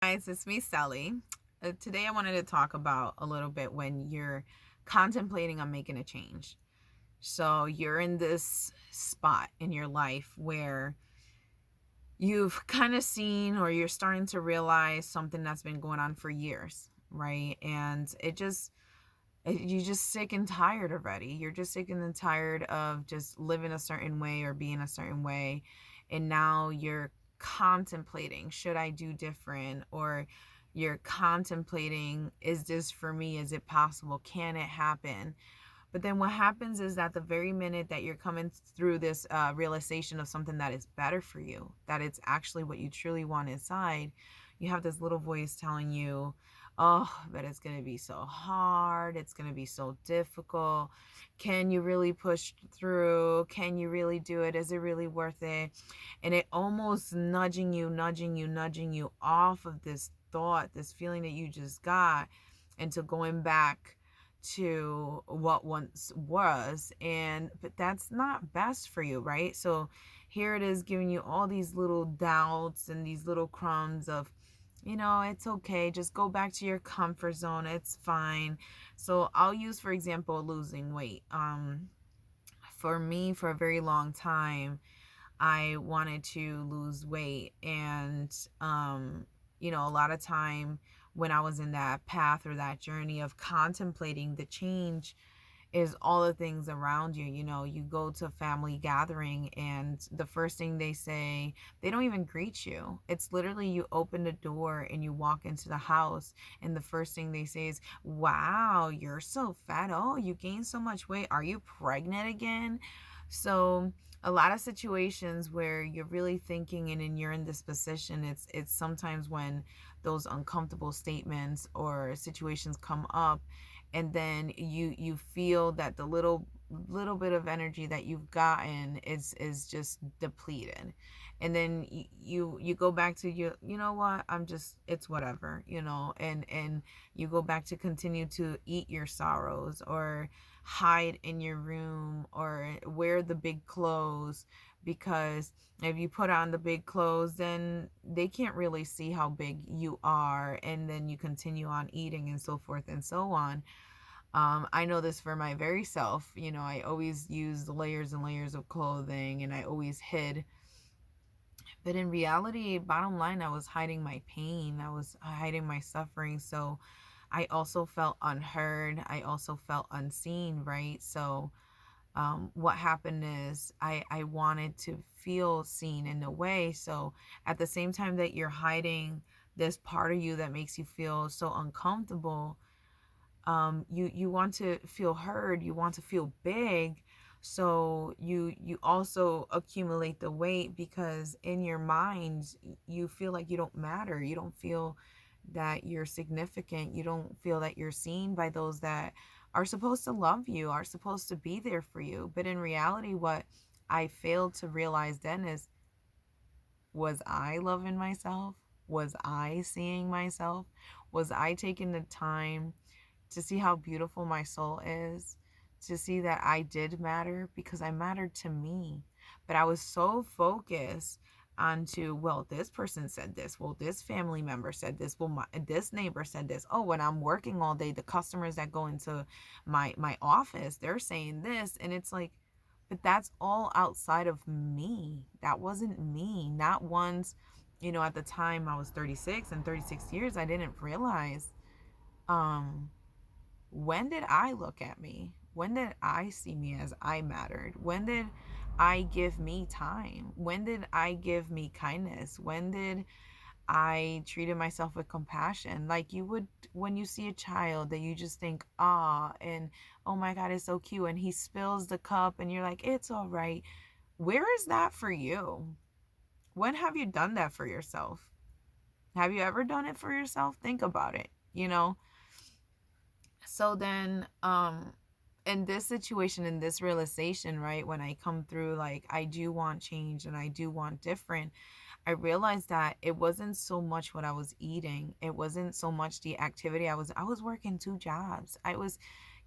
Guys, it's me, Sally. Today I wanted to talk about a little bit when you're contemplating on making a change. So you're in this spot in your life where you've kind of seen or you're starting to realize something that's been going on for years, right? And you're just sick and tired already. You're just sick and tired of just living a certain way or being a certain way. And now you're contemplating, should I do different? Or you're contemplating, is this for me? Is it possible? Can it happen? But then what happens is that the very minute that you're coming through this realization of something that is better for you, that it's actually what you truly want inside, you have this little voice telling you, oh, but it's going to be so hard. It's going to be so difficult. Can you really push through? Can you really do it? Is it really worth it? And it almost nudging you off of this thought, this feeling that you just got, into going back to what once was. And but that's not best for you, right? So here it is, giving you all these little doubts and these little crumbs of, it's okay, just go back to your comfort zone, it's fine. So I'll use, for example, losing weight. For me, for a very long time, I wanted to lose weight. And a lot of time when I was in that path or that journey of contemplating the change, is all the things around you. You go to a family gathering, and the first thing they say, they don't even greet you. It's literally, you open the door and you walk into the house, and the first thing they say is, wow, you're so fat. Oh, you gained so much weight. Are you pregnant again? So a lot of situations where you're really thinking, and then you're in this position, it's sometimes when those uncomfortable statements or situations come up, and then you feel that the little bit of energy that you've gotten is just depleted. And then you go back to, you know what, I'm just, it's whatever, and you go back to continue to eat your sorrows, or hide in your room, or wear the big clothes, because if you put on the big clothes, then they can't really see how big you are, and then you continue on eating, and so forth and so on. I know this for my very self. I always used layers and layers of clothing, and I always hid. But in reality, bottom line, I was hiding my pain. I was hiding my suffering. So I also felt unheard. I also felt unseen, right? So what happened is, I wanted to feel seen in a way. So at the same time that you're hiding this part of you that makes you feel so uncomfortable, you want to feel heard, you want to feel big. So you also accumulate the weight, because in your mind you feel like you don't matter, you don't feel that you're significant, you don't feel that you're seen by those that are supposed to love you, are supposed to be there for you. But in reality, what I failed to realize then is, was I loving myself? Was I seeing myself? Was I taking the time to see how beautiful my soul is, to see that I did matter, because I mattered to me. But I was so focused onto, well, this person said this, well, this family member said this, well, this neighbor said this. Oh, when I'm working all day, the customers that go into my office, they're saying this, and it's like, but that's all outside of me. That wasn't me. Not once, at the time I was 36, and 36 years, I didn't realize, um when did I look at me? When did I see me as I mattered? When did I give me time? When did I give me kindness? When did I treated myself with compassion? Like you would when you see a child that you just think, ah, and oh my God, it's so cute. And he spills the cup and you're like, it's all right. Where is that for you? When have you done that for yourself? Have you ever done it for yourself? Think about it, you know? So then, in this situation, in this realization, right, when I come through, like, I do want change and I do want different, I realized that it wasn't so much what I was eating. It wasn't so much the activity. I was working two jobs. I was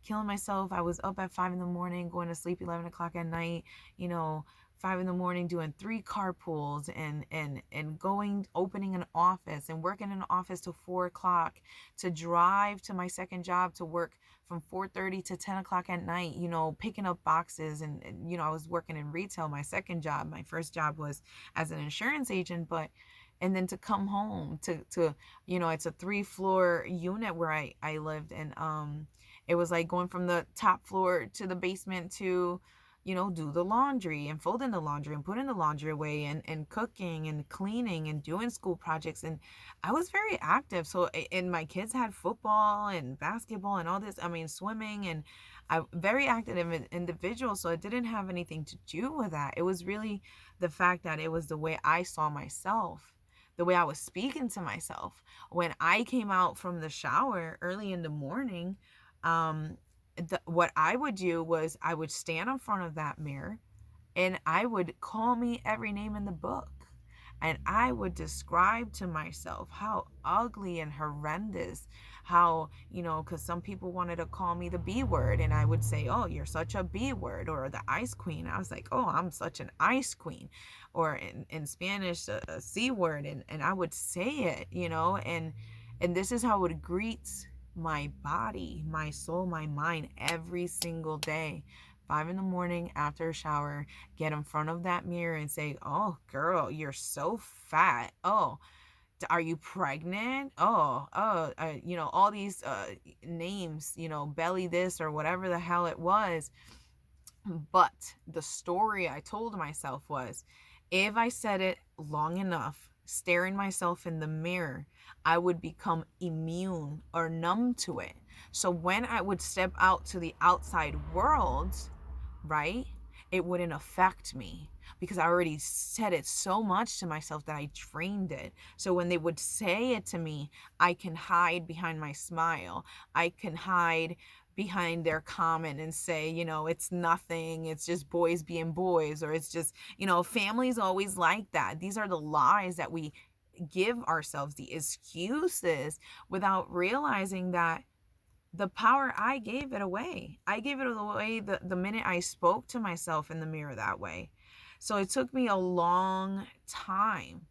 killing myself. I was up at 5 in the morning, going to sleep 11 o'clock at night, you know, 5 in the morning doing 3 carpools and going, opening an office and working in an office till 4 o'clock, to drive to my second job to work from 4:30 to 10 o'clock at night, picking up boxes. And I was working in retail, my second job. My first job was as an insurance agent, and then to come home to it's a 3-floor unit where I lived. And it was like going from the top floor to the basement to do the laundry and folding the laundry and putting the laundry away, and cooking and cleaning and doing school projects. And I was very active. So, and my kids had football and basketball and all this, swimming, and I very active individual. So it didn't have anything to do with that. It was really the fact that it was the way I saw myself, the way I was speaking to myself. When I came out from the shower early in the morning, what I would do was I would stand in front of that mirror and I would call me every name in the book. And I would describe to myself how ugly and horrendous, how, because some people wanted to call me the B word. And I would say, oh, you're such a B word, or the ice queen. I was like, oh, I'm such an ice queen. Or in Spanish, a C word. And I would say it, and this is how it greets my body, my soul, my mind every single day. 5 in the morning after a shower, get in front of that mirror and say, oh, girl, you're so fat. Oh, are you pregnant? All these names, belly this or whatever the hell it was. But the story I told myself was, if I said it long enough, staring myself in the mirror, I would become immune or numb to it. So when I would step out to the outside world, right, it wouldn't affect me, because I already said it so much to myself that I trained it. So when they would say it to me, I can hide behind my smile. I can hide behind their comment and say, it's nothing, it's just boys being boys, or it's just, families always like that. These are the lies that we give ourselves, the excuses, without realizing that the power, I gave it away. I gave it away the minute I spoke to myself in the mirror that way. So it took me a long time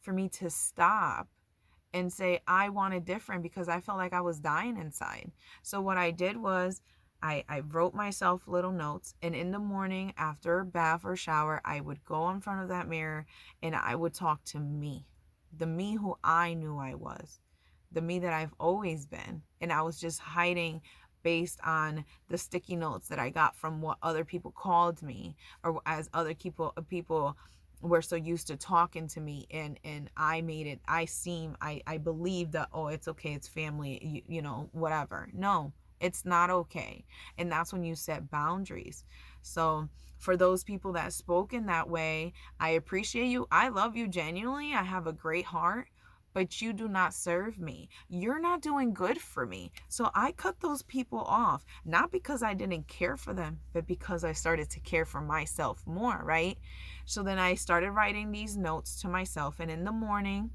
for me to stop and say I wanted different, because I felt like I was dying inside. So what I did was I wrote myself little notes, and in the morning after a bath or shower, I would go in front of that mirror and I would talk to me, the me who I knew I was, the me that I've always been. And I was just hiding based on the sticky notes that I got from what other people called me, or as other people were so used to talking to me. And I made it, I believe that, oh, it's okay, it's family, whatever. No, it's not okay. And that's when you set boundaries. So for those people that spoke in that way, I appreciate you. I love you genuinely. I have a great heart, but you do not serve me. You're not doing good for me. So I cut those people off, not because I didn't care for them, but because I started to care for myself more, right? So then I started writing these notes to myself, and in the morning,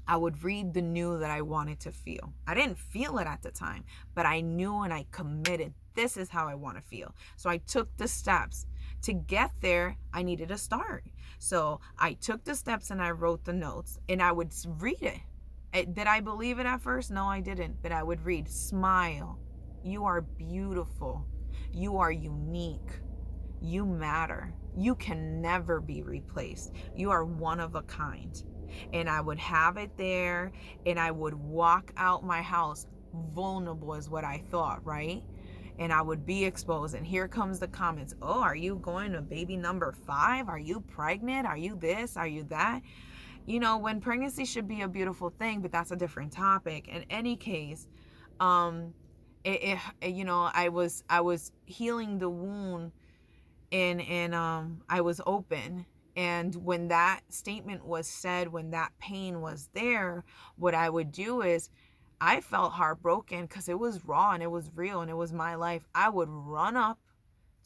I would read the new that I wanted to feel. I didn't feel it at the time, but I knew and I committed. This is how I want to feel. So I took the steps. To get there, I needed a start. So I took the steps and I wrote the notes, and I would read it. Did I believe it at first? No, I didn't. But I would read, smile. You are beautiful. You are unique. You matter. You can never be replaced. You are one of a kind. And I would have it there, and I would walk out my house vulnerable, is what I thought, right? And I would be exposed, and here comes the comments. Oh, are you going to baby number 5? Are you pregnant? Are you this? Are you that? When pregnancy should be a beautiful thing, but that's a different topic. In any case, I was healing the wound, and I was open. And when that statement was said, when that pain was there, what I would do is, I felt heartbroken because it was raw and it was real and it was my life. I would run up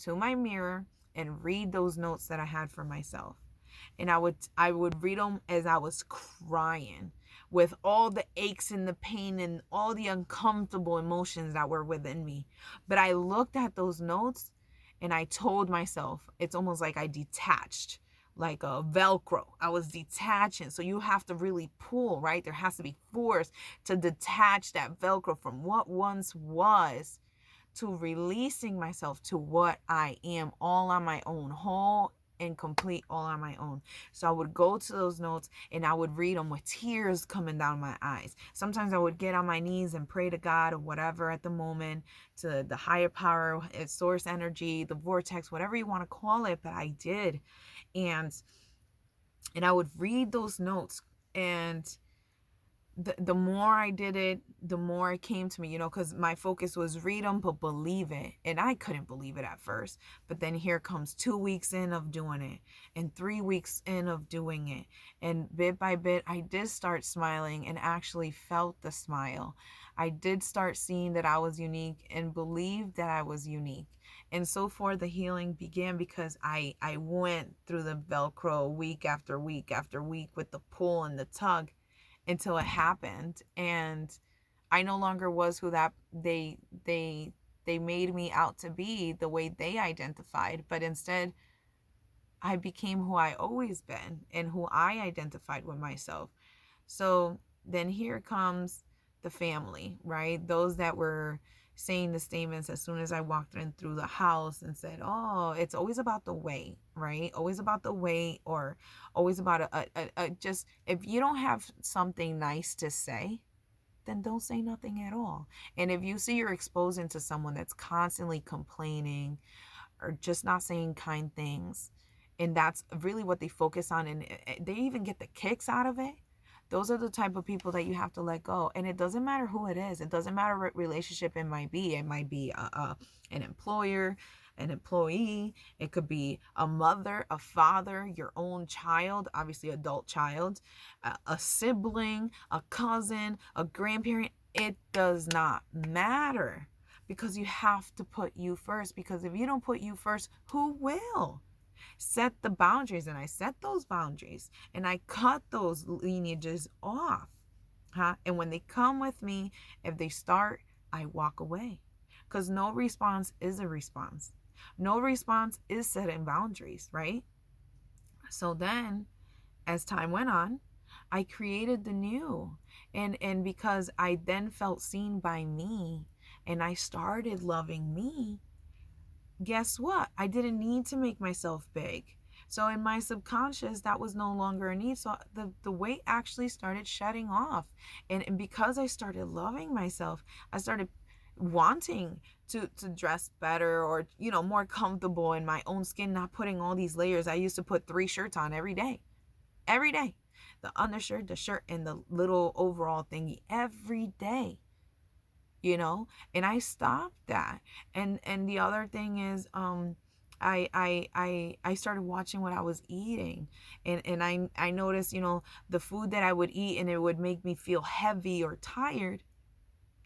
to my mirror and read those notes that I had for myself. And I would read them as I was crying, with all the aches and the pain and all the uncomfortable emotions that were within me. But I looked at those notes, And I told myself, it's almost like I detached, like a Velcro. I was detaching. So you have to really pull, right? There has to be force to detach that Velcro from what once was, to releasing myself to what I am, all on my own, whole and complete, all on my own. So I would go to those notes and I would read them with tears coming down my eyes. Sometimes I would get on my knees and pray to God or whatever at the moment, to the higher power, source energy, the vortex, whatever you want to call it. But I did. And I would read those notes, and the more I did it, the more it came to me, because my focus was read them, but believe it. And I couldn't believe it at first. But then here comes 2 weeks in of doing it, and 3 weeks in of doing it. And bit by bit, I did start smiling and actually felt the smile. I did start seeing that I was unique and believed that I was unique. And so far, the healing began because I went through the Velcro week after week after week with the pull and the tug until it happened. And I no longer was who that they made me out to be, the way they identified, but instead I became who I always been and who I identified with myself. So then here comes the family, right? Those that were saying the statements as soon as I walked in through the house and said, "Oh, it's always about the weight, right? Always about the weight, or always about just, if you don't have something nice to say, then don't say nothing at all." And if you see you're exposing to someone that's constantly complaining or just not saying kind things, and that's really what they focus on, and they even get the kicks out of it, those are the type of people that you have to let go. And it doesn't matter who it is. It doesn't matter what relationship it might be. It might be an employer, an employee. It could be a mother, a father, your own child, obviously adult child, a sibling, a cousin, a grandparent. It does not matter, because you have to put you first. Because if you don't put you first, who will? Set the boundaries. And I set those boundaries, and I cut those lineages off. And when they come with me, if they start, I walk away, because no response is a response. No response is setting boundaries, right? So then, as time went on, I created the new. And because I then felt seen by me, and I started loving me, guess what? I didn't need to make myself big. So in my subconscious, that was no longer a need. So the weight actually started shedding off. And because I started loving myself, I started wanting to dress better, or more comfortable in my own skin, not putting all these layers. I used to put 3 shirts on every day. Every day. The undershirt, the shirt, and the little overall thingy every day. And I stopped that. And the other thing is, I started watching what I was eating, and I noticed, the food that I would eat, and it would make me feel heavy or tired.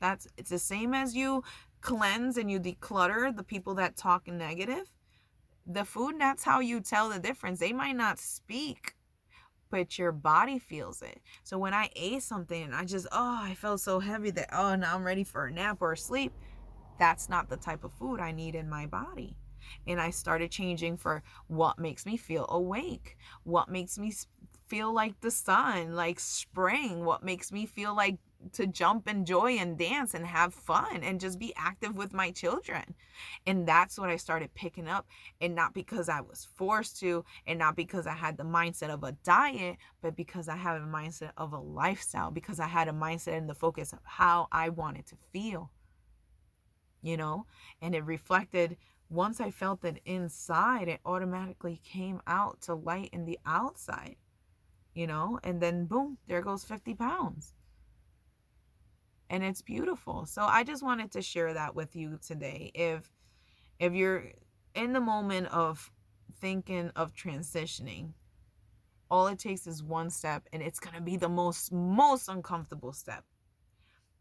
It's the same as you cleanse and you declutter the people that talk negative. The food, that's how you tell the difference. They might not speak, but your body feels it. So when I ate something and I felt so heavy that, now I'm ready for a nap or a sleep, that's not the type of food I need in my body. And I started changing for what makes me feel awake, what makes me feel like the sun, like spring, what makes me feel like to jump and joy and dance and have fun and just be active with my children. And that's what I started picking up. And not because I was forced to, and not because I had the mindset of a diet, but because I had a mindset of a lifestyle, because I had a mindset and the focus of how I wanted to feel, and it reflected. Once I felt it inside, it automatically came out to light in the outside, and then boom, there goes 50 pounds. And it's beautiful. So I just wanted to share that with you today. If you're in the moment of thinking of transitioning, all it takes is one step, and it's going to be the most uncomfortable step.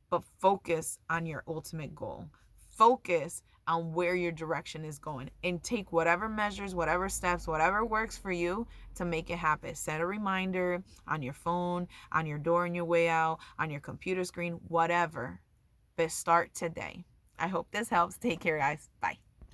But focus on your ultimate goal. Focus on where your direction is going, and take whatever measures, whatever steps, whatever works for you to make it happen. Set a reminder on your phone, on your door on your way out, on your computer screen, whatever. But start today. I hope this helps. Take care, guys. Bye.